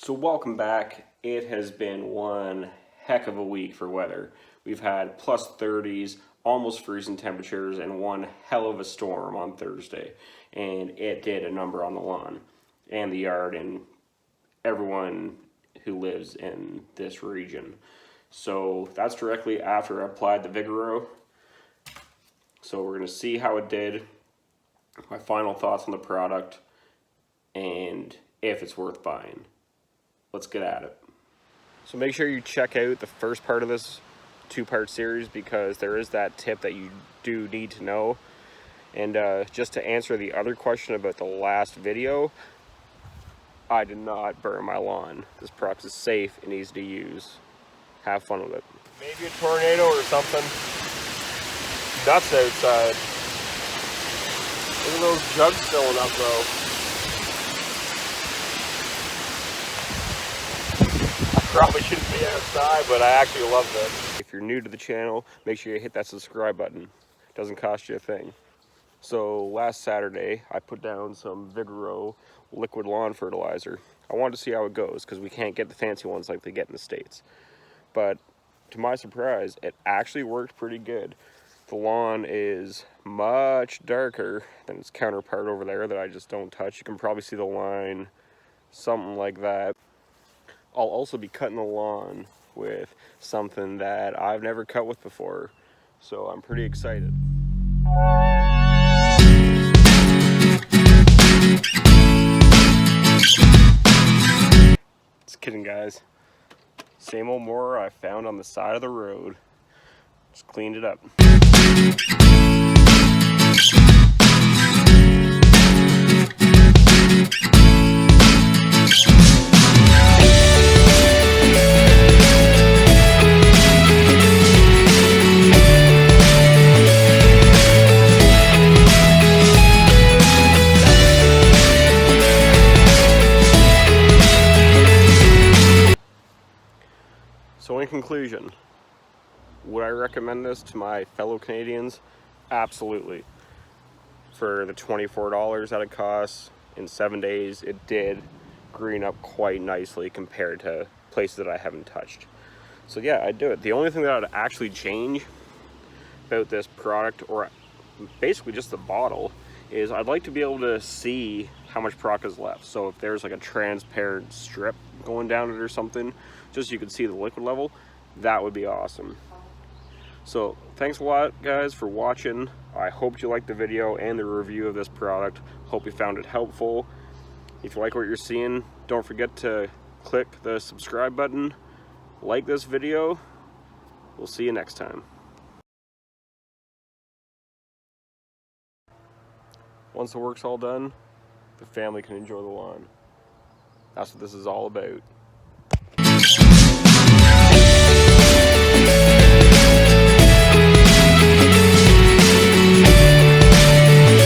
So welcome back. It has been one heck of a week for weather. We've had plus 30s, almost freezing temperatures, and one hell of a storm on Thursday. And it did a number on the lawn and the yard and everyone who lives in this region. So that's directly after I applied the Vigoro. So we're going to see how it did, my final thoughts on the product, and if it's worth buying. Let's get at it. So make sure you check out the first part of this two-part series because there is that tip that you do need to know. And just to answer the other question about the last video, I did not burn my lawn. This product is safe and easy to use. Have fun with it. Maybe a tornado or something. Nuts outside. Look at those jugs filling up though. Probably shouldn't be outside, but I actually love this. If you're new to the channel, make sure you hit that subscribe button. It doesn't cost you a thing. So last Saturday, I put down some Vigoro liquid lawn fertilizer. I wanted to see how it goes because we can't get the fancy ones like they get in the States. But to my surprise, it actually worked pretty good. The lawn is much darker than its counterpart over there that I just don't touch. You can probably see the line, something like that. I'll also be cutting the lawn with something that I've never cut with before, so I'm pretty excited. Just kidding, guys. Same old mower I found on the side of the road. Just cleaned it up. So in conclusion, would I recommend this to my fellow Canadians? Absolutely. For the $24 that it costs, in 7 days, it did green up quite nicely compared to places that I haven't touched. So yeah, I'd do it. The only thing that I'd actually change about this product, or basically just the bottle, is I'd like to be able to see how much product is left. So if there's like a transparent strip going down it or something, just so you can see the liquid level, that would be awesome. So thanks a lot, guys, for watching. I hope you liked the video and the review of this product. Hope you found it helpful. If you like what you're seeing, don't forget to click the subscribe button, like this video. We'll see you next time. Once the work's all done, the family can enjoy the lawn. That's what this is all about.